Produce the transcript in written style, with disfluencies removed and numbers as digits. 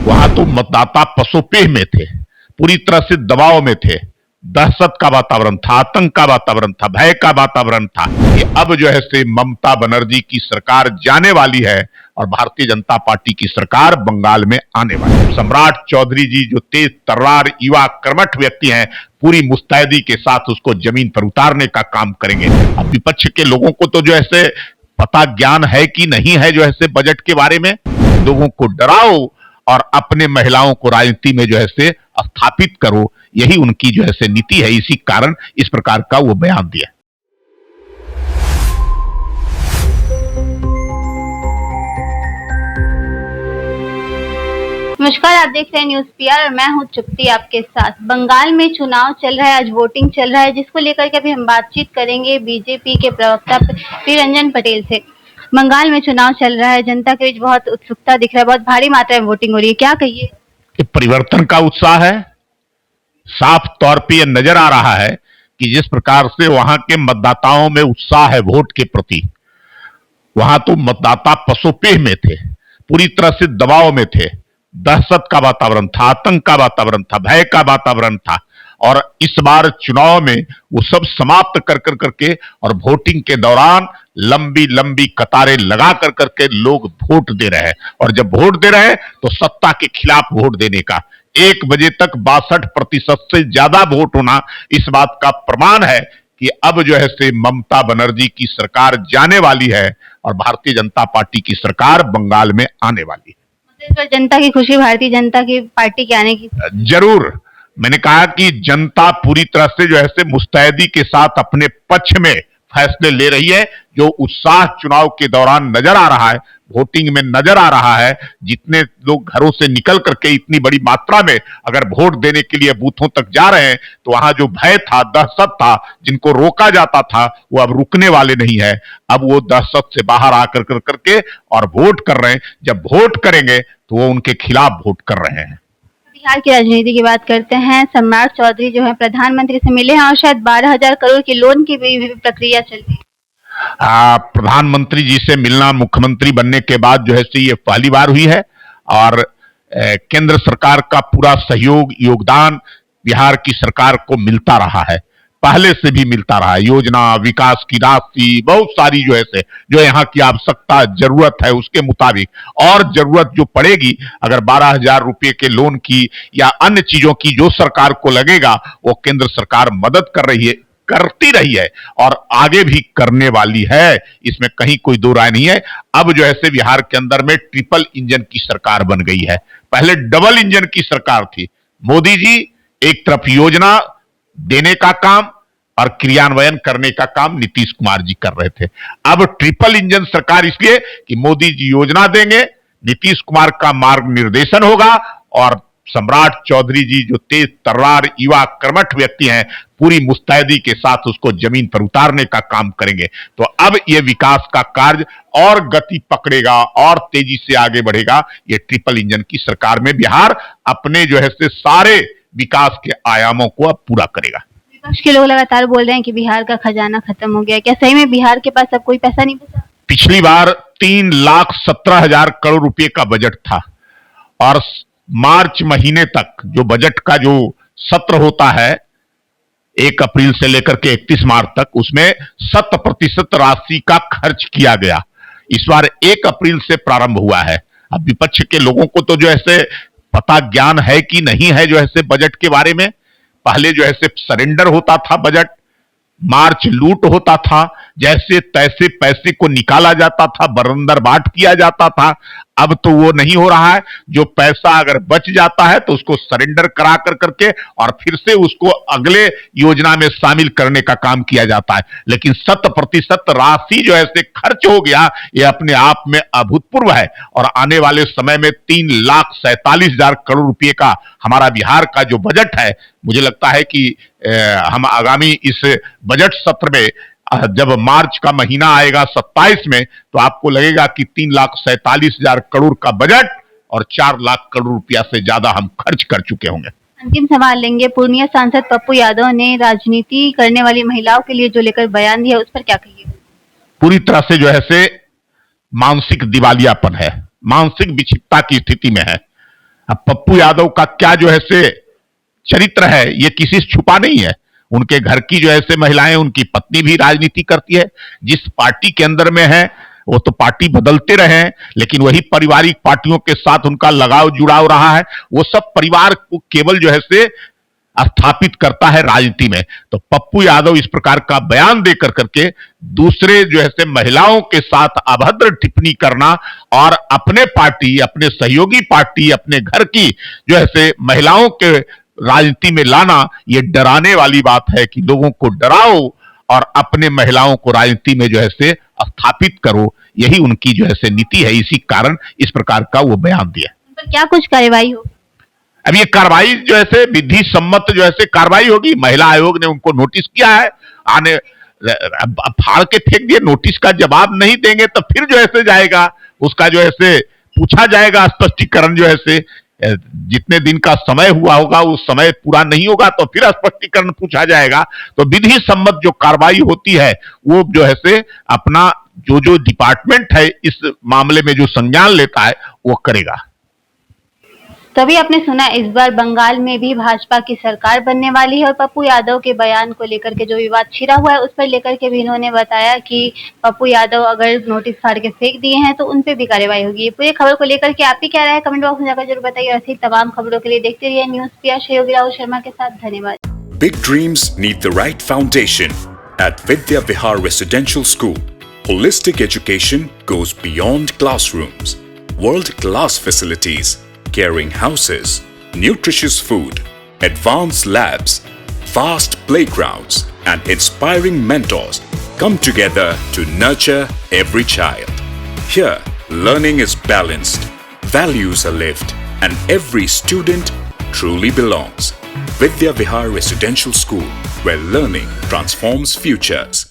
वहां तो मतदाता पसोपेह में थे, पूरी तरह से दबाव में थे, दहशत का वातावरण था, आतंक का वातावरण था, भय का वातावरण था कि अब जो है से ममता बनर्जी की सरकार जाने वाली है और भारतीय जनता पार्टी की सरकार बंगाल में आने वाली है। सम्राट चौधरी जी जो तेज तर्रार युवा कर्मठ व्यक्ति हैं, पूरी मुस्तैदी के साथ उसको जमीन पर उतारने का काम करेंगे। अब विपक्ष के लोगों को तो जो ऐसे पता ज्ञान है कि नहीं है जो ऐसे बजट के बारे में, लोगों को डराओ और अपने महिलाओं को राजनीति में जो है से स्थापित करो, यही उनकी जो है से नीति है। इसी कारण इस प्रकार का वो बयान दिया। नमस्कार, आप देख रहे हैं न्यूज पीआर और मैं हूं तृप्ति आपके साथ। बंगाल में चुनाव चल रहा है, आज वोटिंग चल रहा है, जिसको लेकर के अभी हम बातचीत करेंगे बीजेपी के प्रवक्ता प्रियरंजन पटेल से। बंगाल में चुनाव चल रहा है, जनता के बीच बहुत उत्सुकता दिख रहा है, बहुत भारी मात्रा में वोटिंग हो रही है, क्या कहिए? परिवर्तन का उत्साह है, साफ तौर पे यह नजर आ रहा है कि जिस प्रकार से वहां के मतदाताओं में उत्साह है वोट के प्रति, वहां तो मतदाता पसोपेह में थे, पूरी तरह से दबाव में थे, दहशत का वातावरण था, आतंक का वातावरण था, भय का वातावरण था। और इस बार चुनाव में वो सब समाप्त कर करके और वोटिंग के दौरान लंबी लंबी कतारें लगा करके लोग वोट दे रहे हैं। और जब वोट दे रहे हैं तो सत्ता के खिलाफ वोट देने का 1 बजे तक 62% से ज्यादा वोट होना इस बात का प्रमाण है कि अब जो है से ममता बनर्जी की सरकार जाने वाली है और भारतीय जनता पार्टी की सरकार बंगाल में आने वाली है। जनता की खुशी भारतीय जनता की पार्टी के आने की जरूर। मैंने कहा कि जनता पूरी तरह से जो है से मुस्तैदी के साथ अपने पक्ष में फैसले ले रही है। जो उत्साह चुनाव के दौरान नजर आ रहा है, वोटिंग में नजर आ रहा है, जितने लोग घरों से निकल करके इतनी बड़ी मात्रा में अगर वोट देने के लिए बूथों तक जा रहे हैं, तो वहां जो भय था, दहशत था, जिनको रोका जाता था, वो अब रुकने वाले नहीं है। अब वो दहशत से बाहर आकर करके और वोट कर रहे हैं। जब वोट करेंगे तो वो उनके खिलाफ वोट कर रहे हैं। बिहार की राजनीति की बात करते हैं। सम्राट चौधरी जो है प्रधानमंत्री से मिले हैं और शायद 12,000 करोड़ की लोन की भी प्रक्रिया चल रही है। प्रधानमंत्री जी से मिलना मुख्यमंत्री बनने के बाद जो है ये पहली बार हुई है और केंद्र सरकार का पूरा सहयोग योगदान बिहार की सरकार को मिलता रहा है, पहले से भी मिलता रहा है। योजना, विकास की राशि, बहुत सारी जो है से जो यहाँ की आवश्यकता जरूरत है उसके मुताबिक और जरूरत जो पड़ेगी, अगर 12,000 रुपये के लोन की या अन्य चीजों की जो सरकार को लगेगा, वो केंद्र सरकार मदद करती रही है और आगे भी करने वाली है। इसमें कहीं कोई दो राय नहीं है। अब जो है बिहार के अंदर में ट्रिपल इंजन की सरकार बन गई है। पहले डबल इंजन की सरकार थी। मोदी जी एक तरफ योजना देने का काम और क्रियान्वयन करने का काम नीतीश कुमार जी कर रहे थे। अब ट्रिपल इंजन सरकार इसलिए कि मोदी जी योजना देंगे, नीतीश कुमार का मार्ग निर्देशन होगा और सम्राट चौधरी जी जो तेज तर्रार युवा कर्मठ व्यक्ति हैं, पूरी मुस्तैदी के साथ उसको जमीन पर उतारने का काम करेंगे। तो अब ये विकास का कार्य और गति पकड़ेगा और तेजी से आगे बढ़ेगा। ये ट्रिपल इंजन की सरकार में बिहार अपने जो है से सारे विकास के आयामों को अब पूरा करेगा। विपक्ष के लोग लगातार बोल रहे हैं कि बिहार का खजाना खत्म हो गया, क्या सही में बिहार के पास अब कोई पैसा नहीं बचा? पिछली बार 3,17,000 करोड़ रुपए का बजट था और मार्च महीने तक जो बजट का जो सत्र होता है 1 अप्रैल से लेकर के 31 मार्च तक, उसमें 100% राशि का खर्च किया गया। इस बार 1 अप्रैल से प्रारंभ हुआ है। अब विपक्ष के लोगों को तो जो ऐसे पता ज्ञान है कि नहीं है जो ऐसे बजट के बारे में। पहले जो ऐसे सरेंडर होता था बजट, मार्च लूट होता था, जैसे तैसे पैसे को निकाला जाता था, बरंदर बाट किया जाता था। अब तो वो नहीं हो रहा है। जो पैसा अगर बच जाता है तो उसको सरेंडर करा करके और फिर से उसको अगले योजना में शामिल करने का काम किया जाता है। लेकिन 100% राशि जो ऐसे खर्च हो गया, ये अपने आप में अभूतपूर्व है और आने वाले समय में 3,47,000 करोड़ रुपए का हमारा बिहार का जो बजट है, मुझे लगता है कि हम आगामी इस बजट सत्र में जब मार्च का महीना आएगा 27 में, तो आपको लगेगा कि 3,47,000 करोड़ का बजट और 4 लाख करोड़ रुपया से ज्यादा हम खर्च कर चुके होंगे। अंतिम सवाल लेंगे। पूर्णिया सांसद पप्पू यादव ने राजनीति करने वाली महिलाओं के लिए जो लेकर बयान दिया, उस पर क्या कहिए? पूरी तरह से जो है से मानसिक दिवालियापन है, मानसिक विक्षिप्तता की स्थिति में है। अब पप्पू यादव का क्या जो है से चरित्र है ये किसी से छुपा नहीं है। उनके घर की जो ऐसे महिलाएं, उनकी पत्नी भी राजनीति करती है। जिस पार्टी के अंदर में है वो तो पार्टी बदलते रहे, लेकिन वही पारिवारिक पार्टियों के साथ उनका लगाव जुड़ाव रहा है। वो सब परिवार को केवल जो है से स्थापित करता है राजनीति में। तो पप्पू यादव इस प्रकार का बयान देकर करके दूसरे जो है से महिलाओं के साथ अभद्र टिप्पणी करना और अपने पार्टी, अपने सहयोगी पार्टी, अपने घर की जो है से महिलाओं के राजनीति में लाना, ये डराने वाली बात है कि लोगों को डराओ और अपने महिलाओं को राजनीति में जो है से स्थापित करो। यही उनकी जो है से नीति है। इसी कारण इस प्रकार का वो बयान दिया। तो क्या कुछ कार्रवाई हो? अब ये कार्रवाई जो है से विधि सम्मत जो है से कार्रवाई होगी। महिला आयोग ने उनको नोटिस किया है। आने अब फाड़ के फेंक दिए, नोटिस का जवाब नहीं देंगे तो फिर जो है से जाएगा, उसका जो है से पूछा जाएगा स्पष्टीकरण। जो है से जितने दिन का समय हुआ होगा उस समय पूरा नहीं होगा तो फिर स्पष्टीकरण पूछा जाएगा। तो विधि सम्मत जो कार्रवाई होती है वो जो है से अपना जो डिपार्टमेंट है इस मामले में जो संज्ञान लेता है वो करेगा। तभी आपने सुना इस बार बंगाल में भी भाजपा की सरकार बनने वाली है और पप्पू यादव के बयान को लेकर के जो विवाद छिड़ा हुआ है उस पर लेकर के भी इन्होंने बताया कि पप्पू यादव अगर नोटिस फाड़ के फेंक दिए हैं तो उन पे भी कार्रवाई होगी। पूरी खबर को लेकर के आप ही क्या राय है कमेंट बॉक्स में जाकर जरूर बताइए। ऐसी तमाम खबरों के लिए देखते रहिए न्यूज़ पिया। सहयोगी राहुल शर्मा के साथ धन्यवाद। Big dreams need the right foundation. At Vidya Vihar Residential School, holistic education goes beyond classrooms. World-class facilities, caring houses, nutritious food, advanced labs, vast playgrounds, and inspiring mentors come together to nurture every child. Here, learning is balanced, values are lived, and every student truly belongs. Vidya Vihar Residential School, where learning transforms futures.